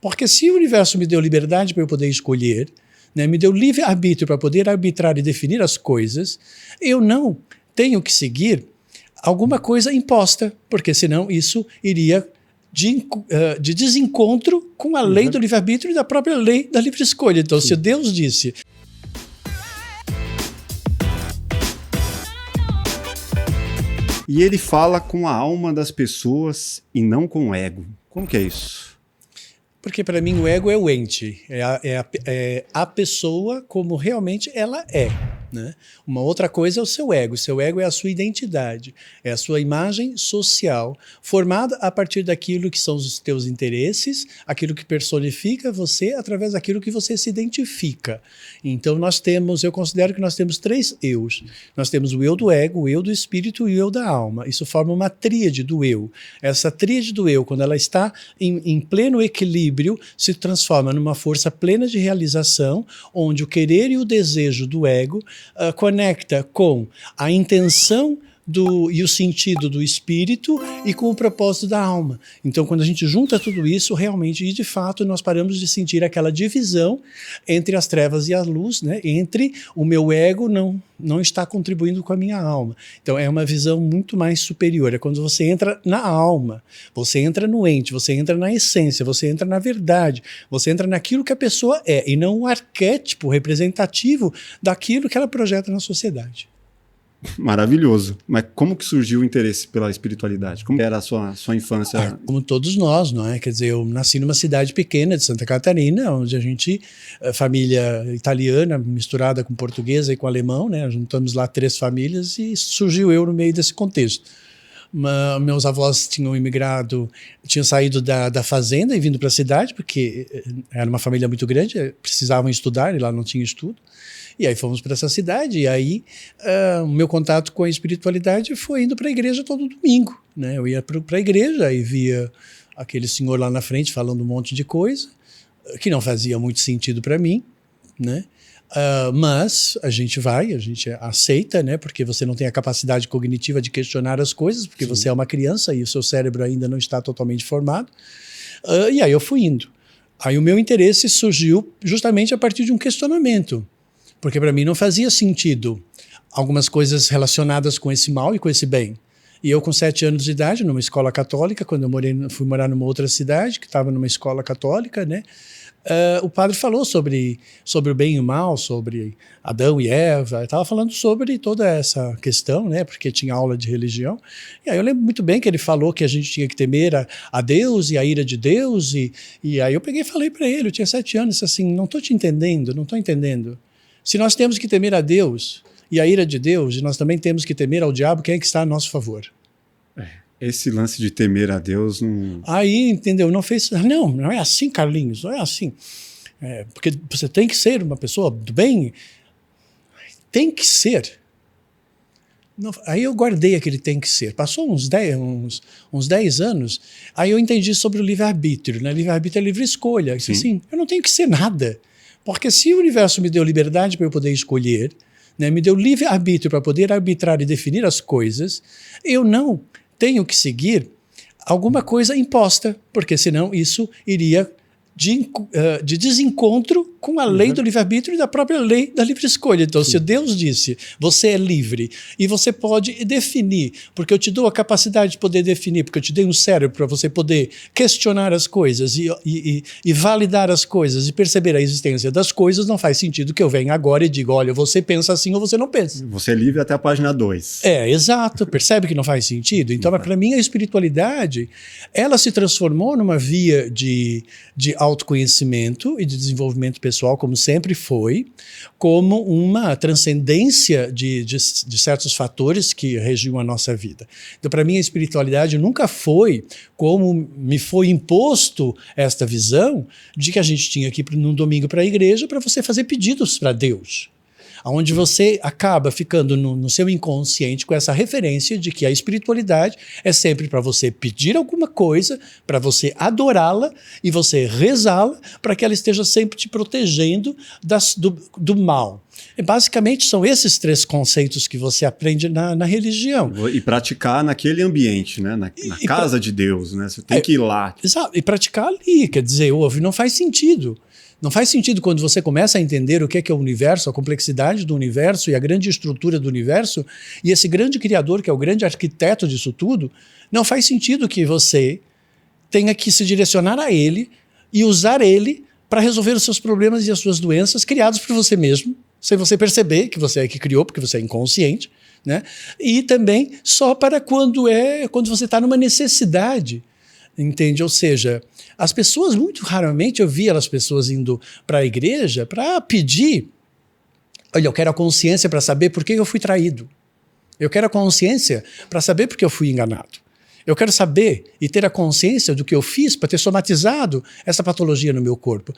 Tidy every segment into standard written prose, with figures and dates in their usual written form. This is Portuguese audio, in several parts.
Porque se o universo me deu liberdade para eu poder escolher, né, me deu livre-arbítrio para poder arbitrar e definir as coisas, eu não tenho que seguir alguma coisa imposta, porque senão isso iria de desencontro com a lei do livre-arbítrio e da própria lei da livre escolha. Então, se Deus disse... E ele fala com a alma das pessoas e não com o ego. Como que é isso? Porque para mim o ego é o ente, é a pessoa como realmente ela é. Né? Uma outra coisa é o seu ego. O seu ego é a sua identidade, é a sua imagem social, formada a partir daquilo que são os teus interesses, aquilo que personifica você através daquilo que você se identifica. Então eu considero que nós temos 3 eus. Nós temos o eu do ego, o eu do espírito e o eu da alma. Isso forma uma tríade do eu. Essa tríade do eu, quando ela está em pleno equilíbrio, se transforma numa força plena de realização, onde o querer e o desejo do ego conecta com a intenção e o sentido do espírito e com o propósito da alma. Então, quando a gente junta tudo isso, realmente, e de fato, nós paramos de sentir aquela divisão entre as trevas e a luz, né? Entre o meu ego não está contribuindo com a minha alma. Então, é uma visão muito mais superior. É quando você entra na alma, você entra no ente, você entra na essência, você entra na verdade, você entra naquilo que a pessoa é, e não o arquétipo representativo daquilo que ela projeta na sociedade. Maravilhoso. Mas como que surgiu o interesse pela espiritualidade? Como era a sua infância? Como todos nós, não é? Quer dizer, eu nasci numa cidade pequena de Santa Catarina, onde a gente, família italiana misturada com portuguesa e com alemão, né? Juntamos lá 3 famílias e surgiu eu no meio desse contexto. Meus avós tinham saído da fazenda e vindo para a cidade, porque era uma família muito grande, precisavam estudar e lá não tinha estudo. E aí fomos para essa cidade, e aí o meu contato com a espiritualidade foi indo para a igreja todo domingo. Né? Eu ia para a igreja e via aquele senhor lá na frente falando um monte de coisa, que não fazia muito sentido para mim, né? Mas a gente aceita, né? Porque você não tem a capacidade cognitiva de questionar as coisas, porque Sim. Você é uma criança e o seu cérebro ainda não está totalmente formado. E aí eu fui indo. Aí o meu interesse surgiu justamente a partir de um questionamento. Porque para mim não fazia sentido algumas coisas relacionadas com esse mal e com esse bem. E eu com 7 anos de idade, numa escola católica, quando eu fui morar numa outra cidade, que estava numa escola católica, né? O padre falou sobre o bem e o mal, sobre Adão e Eva, estava falando sobre toda essa questão, né? Porque tinha aula de religião. E aí eu lembro muito bem que ele falou que a gente tinha que temer a Deus e a ira de Deus. E aí eu peguei e falei para ele, eu tinha 7 anos, assim, não estou te entendendo, não estou entendendo. Se nós temos que temer a Deus e a ira de Deus, e nós também temos que temer ao diabo, quem é que está a nosso favor? Esse lance de temer a Deus não... Aí, entendeu? Não é assim, Carlinhos, não é assim. Porque você tem que ser uma pessoa do bem. Tem que ser. Não, aí eu guardei aquele tem que ser. Passou uns 10 anos, aí eu entendi sobre o livre-arbítrio. Né? Livre-arbítrio é livre escolha. Assim, eu não tenho que ser nada. Porque se o universo me deu liberdade para eu poder escolher, né, me deu livre-arbítrio para poder arbitrar e definir as coisas, eu não tenho que seguir alguma coisa imposta, porque senão isso iria de desencontro com a lei do livre-arbítrio e da própria lei da livre escolha. Então, se Deus disse, você é livre e você pode definir, porque eu te dou a capacidade de poder definir, porque eu te dei um cérebro para você poder questionar as coisas e validar as coisas e perceber a existência das coisas, não faz sentido que eu venha agora e diga, olha, você pensa assim ou você não pensa. Você é livre até a página 2. Exato. Percebe que não faz sentido? Então, para mim, a espiritualidade, ela se transformou numa via de autoconhecimento e de desenvolvimento pessoal, como sempre foi, como uma transcendência de certos fatores que regiam a nossa vida. Então, para mim, a espiritualidade nunca foi como me foi imposto esta visão de que a gente tinha que ir num domingo para a igreja para você fazer pedidos para Deus. Onde você acaba ficando no seu inconsciente com essa referência de que a espiritualidade é sempre para você pedir alguma coisa, para você adorá-la e você rezá-la para que ela esteja sempre te protegendo do mal. E basicamente são esses 3 conceitos que você aprende na religião. E praticar naquele ambiente, né? Na casa de Deus, né? Você tem que ir lá. Exato, e praticar ali, quer dizer, não faz sentido. Não faz sentido quando você começa a entender o que é o universo, a complexidade do universo e a grande estrutura do universo, e esse grande criador, que é o grande arquiteto disso tudo, não faz sentido que você tenha que se direcionar a ele e usar ele para resolver os seus problemas e as suas doenças criados por você mesmo, sem você perceber que você é que criou, porque você é inconsciente, né? E também só para quando você está numa necessidade, entende? Ou seja, as pessoas, muito raramente eu via as pessoas indo para a igreja para pedir, olha, eu quero a consciência para saber por que eu fui traído. Eu quero a consciência para saber por que eu fui enganado. Eu quero saber e ter a consciência do que eu fiz para ter somatizado essa patologia no meu corpo.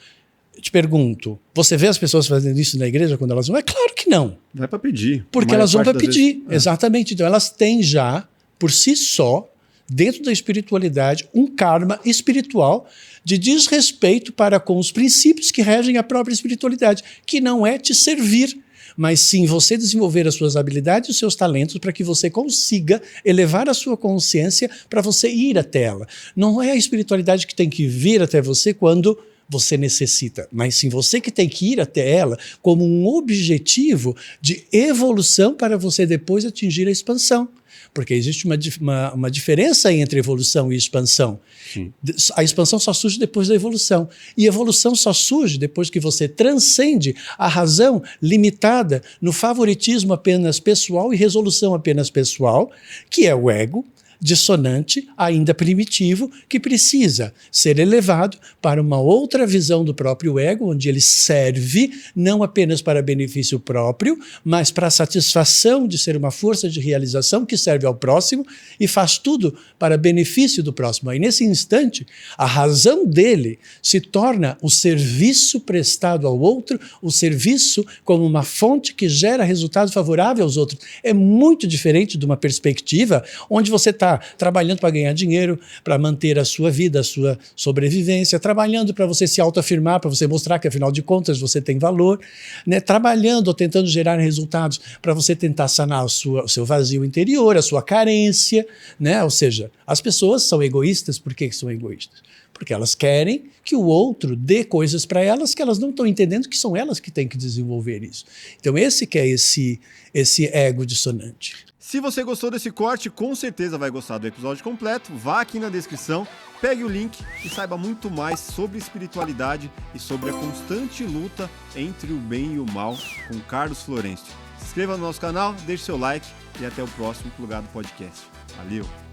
Eu te pergunto, você vê as pessoas fazendo isso na igreja quando elas vão? É claro que não. Vai para pedir. Porque elas vão para pedir, exatamente. Então elas têm já, por si só, dentro da espiritualidade, um karma espiritual de desrespeito para com os princípios que regem a própria espiritualidade, que não é te servir, mas sim você desenvolver as suas habilidades e os seus talentos para que você consiga elevar a sua consciência para você ir até ela. Não é a espiritualidade que tem que vir até você quando você necessita, mas sim você que tem que ir até ela como um objetivo de evolução para você depois atingir a expansão. Porque existe uma diferença entre evolução e expansão. Sim. A expansão só surge depois da evolução. E evolução só surge depois que você transcende a razão limitada no favoritismo apenas pessoal e resolução apenas pessoal, que é o ego, dissonante, ainda primitivo, que precisa ser elevado para uma outra visão do próprio ego, onde ele serve não apenas para benefício próprio, mas para a satisfação de ser uma força de realização que serve ao próximo e faz tudo para benefício do próximo. Aí, nesse instante, a razão dele se torna o serviço prestado ao outro, o serviço como uma fonte que gera resultado favorável aos outros. É muito diferente de uma perspectiva onde você está trabalhando para ganhar dinheiro, para manter a sua vida, a sua sobrevivência, trabalhando para você se autoafirmar, para você mostrar que, afinal de contas, você tem valor, né? Trabalhando ou tentando gerar resultados para você tentar sanar o seu vazio interior, a sua carência, né? Ou seja, as pessoas são egoístas. Por que são egoístas? Porque elas querem que o outro dê coisas para elas que elas não estão entendendo que são elas que têm que desenvolver isso. Então esse que é esse ego dissonante. Se você gostou desse corte, com certeza vai gostar do episódio completo. Vá aqui na descrição, pegue o link e saiba muito mais sobre espiritualidade e sobre a constante luta entre o bem e o mal com Carlos Florencio. Se inscreva no nosso canal, deixe seu like e até o próximo Plugado Podcast. Valeu!